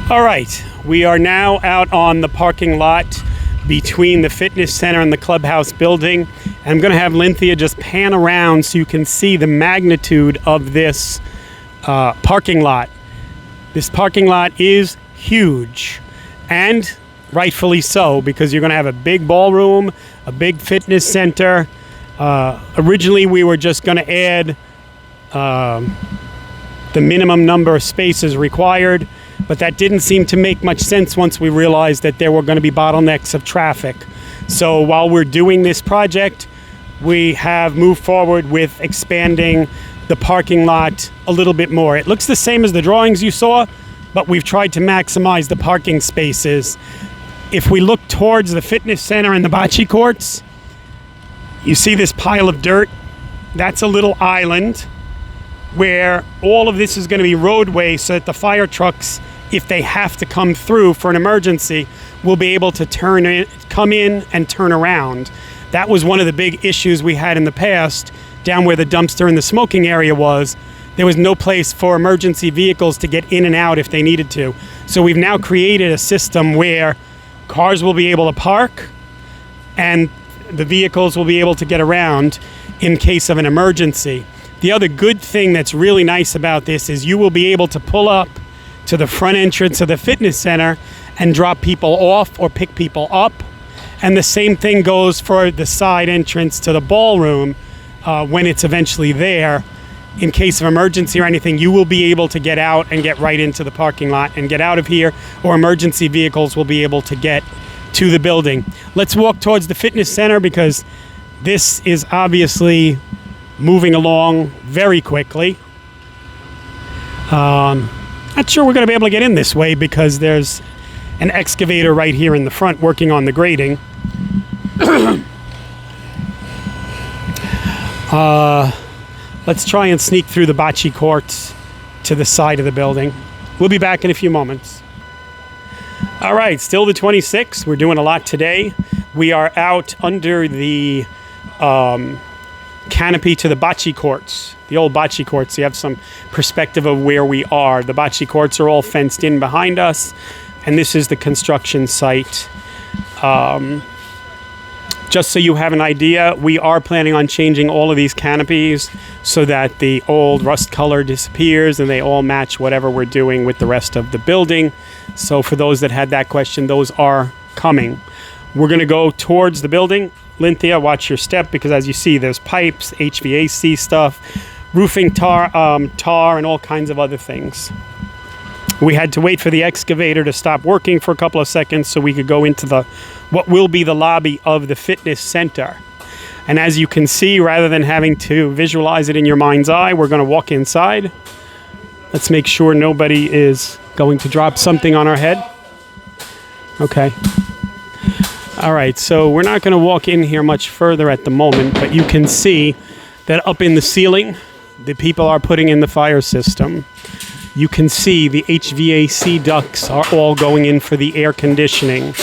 All right, we are now out on the parking lot between the fitness center and the clubhouse building. And I'm going to have Lynthia just pan around so you can see the magnitude of this parking lot. This parking lot is huge, and rightfully so, because you're going to have a big ballroom, a big fitness center. Originally, we were just going to add the minimum number of spaces required, but that didn't seem to make much sense once we realized that there were going to be bottlenecks of traffic. So while we're doing this project, we have moved forward with expanding the parking lot a little bit more. It looks the same as the drawings you saw, but we've tried to maximize the parking spaces. If we look towards the fitness center and the bocce courts, you see this pile of dirt? That's a little island where all of this is going to be roadway so that the fire trucks, if they have to come through for an emergency, will be able to come in and turn around. That was one of the big issues we had in the past, down where the dumpster and the smoking area was. There was no place for emergency vehicles to get in and out if they needed to. So we've now created a system where cars will be able to park and the vehicles will be able to get around in case of an emergency. The other good thing that's really nice about this is you will be able to pull up to the front entrance of the fitness center and drop people off or pick people up. And the same thing goes for the side entrance to the ballroom when it's eventually there. In case of emergency or anything, you will be able to get out and get right into the parking lot and get out of here, or emergency vehicles will be able to get to the building. Let's walk towards the fitness center because this is obviously moving along very quickly. Not sure we're going to be able to get in this way because there's an excavator right here in the front working on the grading. Let's try and sneak through the bocce courts to the side of the building. We'll be back in a few moments. All right, still the 26th. We're doing a lot today. We are out under the canopy to the bocce courts, the old bocce courts. You have some perspective of where we are. The bocce courts are all fenced in behind us, and this is the construction site. Just so you have an idea, we are planning on changing all of these canopies so that the old rust color disappears and they all match whatever we're doing with the rest of the building. So for those that had that question, those are coming. We're going to go towards the building. Lynthia, watch your step, because as you see, there's pipes, HVAC stuff, roofing tar, and all kinds of other things. We had to wait for the excavator to stop working for a couple of seconds so we could go into what will be the lobby of the fitness center. And as you can see, rather than having to visualize it in your mind's eye, we're going to walk inside. Let's make sure nobody is going to drop something on our head. Okay. All right, so we're not going to walk in here much further at the moment, but you can see that up in the ceiling, the people are putting in the fire system. You can see the HVAC ducts are all going in for the air conditioning.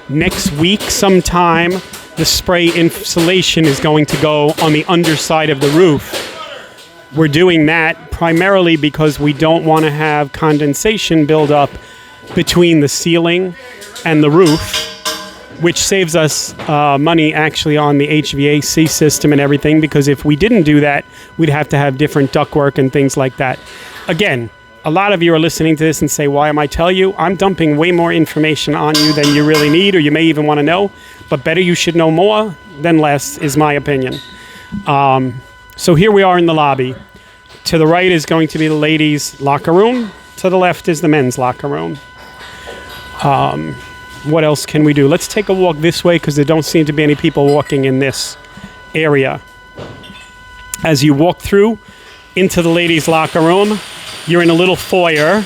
Next week sometime, the spray insulation is going to go on the underside of the roof. We're doing that primarily because we don't want to have condensation build up between the ceiling and the roof, which saves us money actually on the HVAC system and everything, because if we didn't do that, we'd have to have different ductwork and things like that. Again, a lot of you are listening to this and say, why am I telling you? I'm dumping way more information on you than you really need, or you may even want to know, but better you should know more than less is my opinion. So here we are in the lobby. To the right is going to be the ladies' locker room. To the left is the men's locker room. What else can we do? Let's take a walk this way because there don't seem to be any people walking in this area. As you walk through into the ladies' locker room, you're in a little foyer.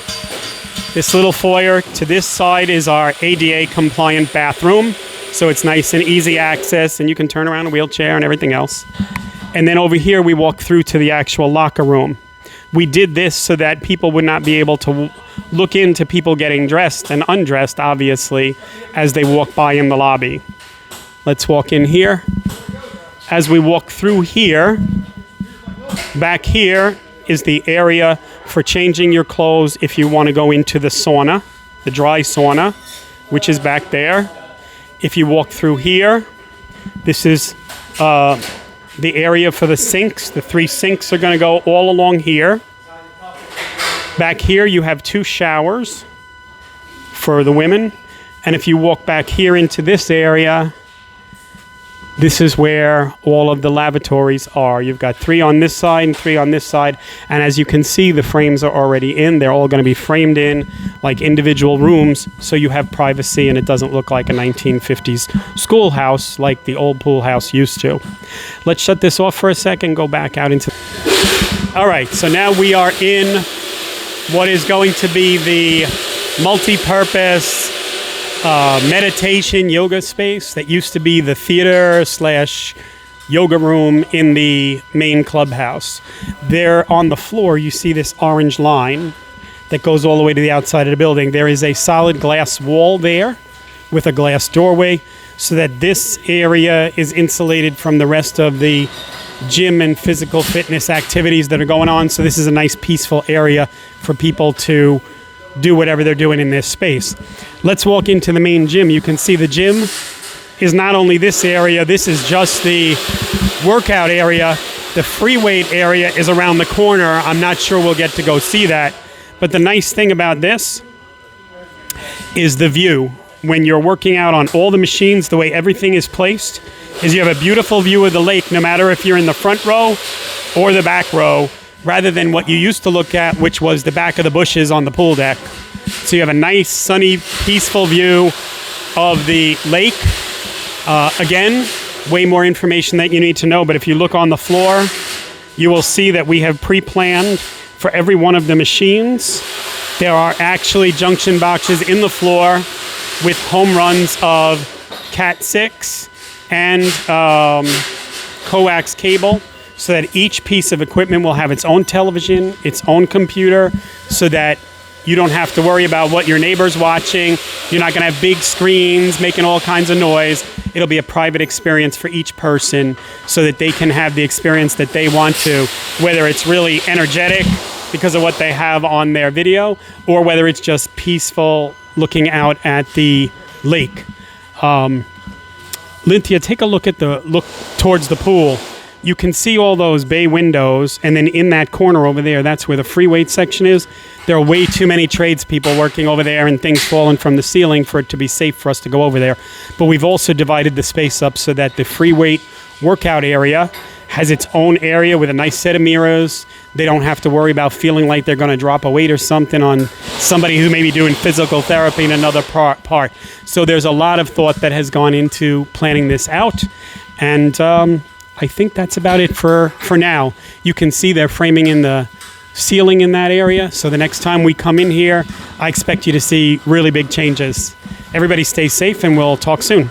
This little foyer to this side is our ADA compliant bathroom. So it's nice and easy access, and you can turn around a wheelchair and everything else. And then over here, we walk through to the actual locker room. We did this so that people would not be able to look into people getting dressed and undressed, obviously, as they walk by in the lobby. Let's walk in here. As we walk through here, back here is the area for changing your clothes if you want to go into the sauna, the dry sauna, which is back there. If you walk through here, this is the area for the sinks. The 3 sinks are going to go all along here. Back here, you have 2 showers for the women. And if you walk back here into this area, this is where all of the lavatories are. You've got 3 on this side and 3 on this side. And as you can see, the frames are already in. They're all going to be framed in like individual rooms, so you have privacy and it doesn't look like a 1950s schoolhouse like the old pool house used to. Let's shut this off for a second, go back out into... All right, so now we are in what is going to be the multi-purpose meditation yoga space that used to be the theater / yoga room in the main clubhouse. There on the floor, you see this orange line that goes all the way to the outside of the building. There is a solid glass wall there with a glass doorway so that this area is insulated from the rest of the gym and physical fitness activities that are going on. So this is a nice peaceful area for people to do whatever they're doing in this space. Let's walk into the main gym. You can see the gym is not only this area, this is just the workout area. The free weight area is around the corner. I'm not sure we'll get to go see that. But the nice thing about this is the view. When you're working out on all the machines, the way everything is placed is you have a beautiful view of the lake, no matter if you're in the front row or the back row, rather than what you used to look at, which was the back of the bushes on the pool deck. So you have a nice, sunny, peaceful view of the lake. Again, way more information that you need to know, but if you look on the floor, you will see that we have pre-planned for every one of the machines. There are actually junction boxes in the floor with home runs of Cat 6 and coax cable, so that each piece of equipment will have its own television, its own computer, so that you don't have to worry about what your neighbor's watching. You're not going to have big screens making all kinds of noise. It'll be a private experience for each person so that they can have the experience that they want to, whether it's really energetic because of what they have on their video, or whether it's just peaceful looking out at the lake. Lynthia, take a look towards the pool. You can see all those bay windows, and then in that corner over there, that's where the free weight section is. There are way too many tradespeople working over there and things falling from the ceiling for it to be safe for us to go over there. But we've also divided the space up so that the free weight workout area has its own area with a nice set of mirrors. They don't have to worry about feeling like they're going to drop a weight or something on somebody who may be doing physical therapy in another part. So there's a lot of thought that has gone into planning this out. And I think that's about it for now. You can see they're framing in the ceiling in that area. So the next time we come in here, I expect you to see really big changes. Everybody stay safe, and we'll talk soon.